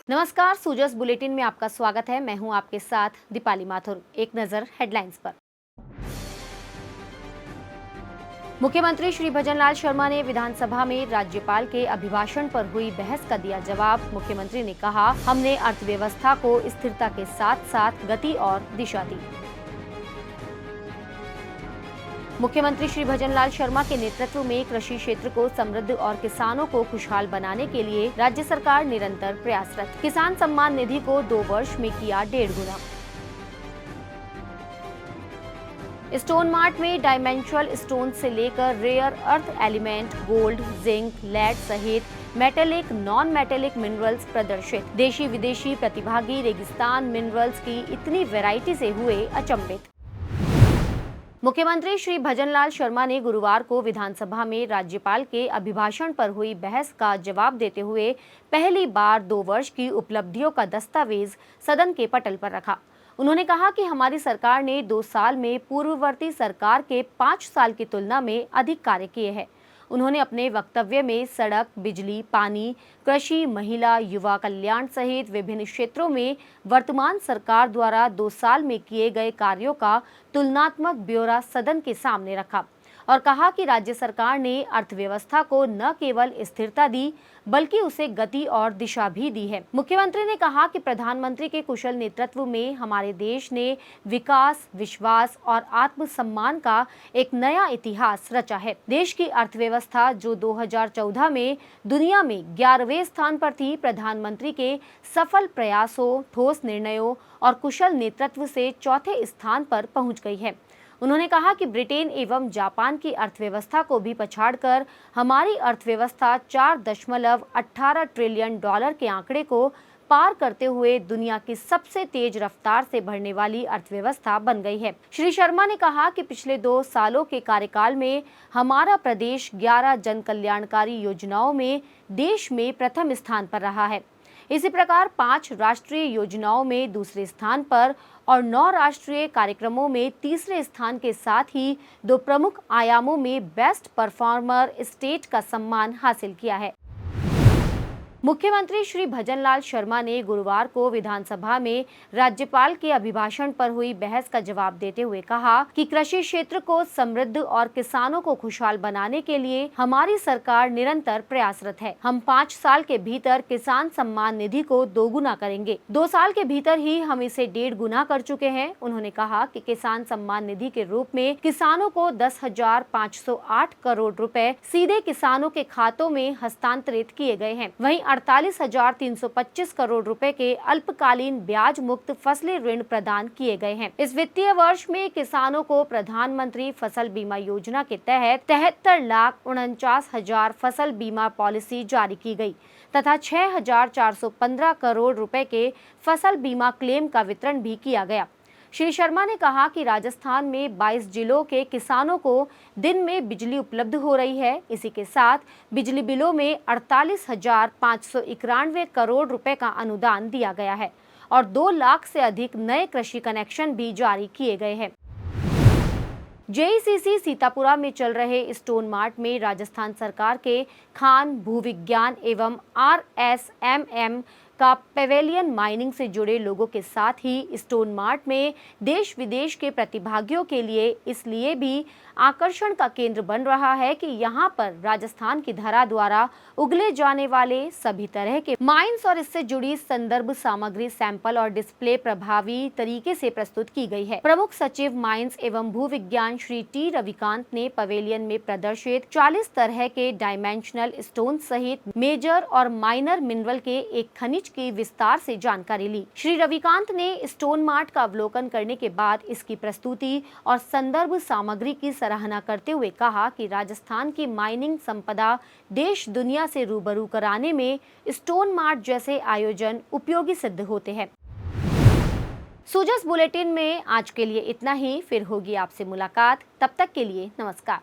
नमस्कार, सूजस बुलेटिन में आपका स्वागत है। मैं हूं आपके साथ दीपाली माथुर। एक नजर हेडलाइंस पर। मुख्यमंत्री श्री भजनलाल शर्मा ने विधानसभा में राज्यपाल के अभिभाषण पर हुई बहस का दिया जवाब। मुख्यमंत्री ने कहा, हमने अर्थव्यवस्था को स्थिरता के साथ साथ गति और दिशा दी। मुख्यमंत्री श्री भजनलाल शर्मा के नेतृत्व में कृषि क्षेत्र को समृद्ध और किसानों को खुशहाल बनाने के लिए राज्य सरकार निरंतर प्रयासरत। किसान सम्मान निधि को 2 वर्ष में किया 1.5 गुना। स्टोन मार्ट में डायमेंशनल स्टोन से लेकर rare earth element, gold, zinc, lead सहित मेटेलिक, नॉन मेटेलिक मिनरल्स प्रदर्शित। देशी विदेशी प्रतिभागी रेगिस्तान मिनरल्स की इतनी वैरायटी से हुए अचंभित। मुख्यमंत्री श्री भजनलाल शर्मा ने गुरुवार को विधानसभा में राज्यपाल के अभिभाषण पर हुई बहस का जवाब देते हुए पहली बार 2 वर्ष की उपलब्धियों का दस्तावेज सदन के पटल पर रखा। उन्होंने कहा कि हमारी सरकार ने 2 साल में पूर्ववर्ती सरकार के 5 साल की तुलना में अधिक कार्य किए हैं। उन्होंने अपने वक्तव्य में सड़क, बिजली, पानी, कृषि, महिला, युवा कल्याण सहित विभिन्न क्षेत्रों में वर्तमान सरकार द्वारा 2 साल में किए गए कार्यों का तुलनात्मक ब्यौरा सदन के सामने रखा और कहा कि राज्य सरकार ने अर्थव्यवस्था को न केवल स्थिरता दी बल्कि उसे गति और दिशा भी दी है। मुख्यमंत्री ने कहा कि प्रधानमंत्री के कुशल नेतृत्व में हमारे देश ने विकास, विश्वास और आत्मसम्मान का एक नया इतिहास रचा है। देश की अर्थव्यवस्था जो 2014 में दुनिया में 11वें स्थान पर थी, प्रधानमंत्री के सफल प्रयासों, ठोस निर्णयों और कुशल नेतृत्व से 4थे स्थान पर पहुंच गई है। उन्होंने कहा कि ब्रिटेन एवं जापान की अर्थव्यवस्था को भी पछाड़कर हमारी अर्थव्यवस्था $4.18 ट्रिलियन के आंकड़े को पार करते हुए दुनिया की सबसे तेज रफ्तार से बढ़ने वाली अर्थव्यवस्था बन गई है। श्री शर्मा ने कहा कि पिछले 2 सालों के कार्यकाल में हमारा प्रदेश 11 जन कल्याणकारी योजनाओं में देश में प्रथम स्थान पर रहा है। इसी प्रकार 5 राष्ट्रीय योजनाओं में दूसरे स्थान पर और 9 राष्ट्रीय कार्यक्रमों में तीसरे स्थान के साथ ही 2 प्रमुख आयामों में बेस्ट परफॉर्मर स्टेट का सम्मान हासिल किया है। मुख्यमंत्री श्री भजनलाल शर्मा ने गुरुवार को विधानसभा में राज्यपाल के अभिभाषण पर हुई बहस का जवाब देते हुए कहा कि कृषि क्षेत्र को समृद्ध और किसानों को खुशहाल बनाने के लिए हमारी सरकार निरंतर प्रयासरत है। हम 5 साल के भीतर किसान सम्मान निधि को 2 गुना करेंगे। 2 साल के भीतर ही हम इसे 1.5 गुना कर चुके हैं। उन्होंने कहा कि किसान सम्मान निधि के रूप में किसानों को 10,508 करोड़ रुपए सीधे किसानों के खातों में हस्तांतरित किए गए हैं। वहीं 48,325 करोड़ रुपए के अल्पकालीन ब्याज मुक्त फसली ऋण प्रदान किए गए हैं। इस वित्तीय वर्ष में किसानों को प्रधानमंत्री फसल बीमा योजना के तहत 73,49,000 फसल बीमा पॉलिसी जारी की गई तथा 6,415 करोड़ रुपए के फसल बीमा क्लेम का वितरण भी किया गया। श्री शर्मा ने कहा कि राजस्थान में 22 जिलों के किसानों को दिन में बिजली उपलब्ध हो रही है। इसी के साथ बिजली बिलों में 48,591 करोड़ रुपए का अनुदान दिया गया है और 2 लाख से अधिक नए कृषि कनेक्शन भी जारी किए गए हैं। जेईसीसी सीतापुरा में चल रहे स्टोन मार्ट में राजस्थान सरकार के खान, भूविज्ञान एवं RSMM का पेवेलियन माइनिंग से जुड़े लोगों के साथ ही स्टोन मार्ट में देश विदेश के प्रतिभागियों के लिए इसलिए भी आकर्षण का केंद्र बन रहा है कि यहाँ पर राजस्थान की धरा द्वारा उगले जाने वाले सभी तरह के माइंस और इससे जुड़ी संदर्भ सामग्री, सैंपल और डिस्प्ले प्रभावी तरीके से प्रस्तुत की गई है। प्रमुख सचिव माइंस एवं भूविज्ञान श्री टी रविकांत ने पवेलियन में प्रदर्शित 40 तरह के डायमेंशनल स्टोन सहित मेजर और माइनर मिनरल के एक खनिज की विस्तार से जानकारी ली। श्री रविकांत ने स्टोन मार्ट का अवलोकन करने के बाद इसकी प्रस्तुति और संदर्भ सामग्री की सराहना करते हुए कहा कि राजस्थान की माइनिंग संपदा देश दुनिया से रूबरू कराने में स्टोन मार्ट जैसे आयोजन उपयोगी सिद्ध होते हैं। सूजस बुलेटिन में आज के लिए इतना ही। फिर होगी आपसे मुलाकात। तब तक के लिए नमस्कार।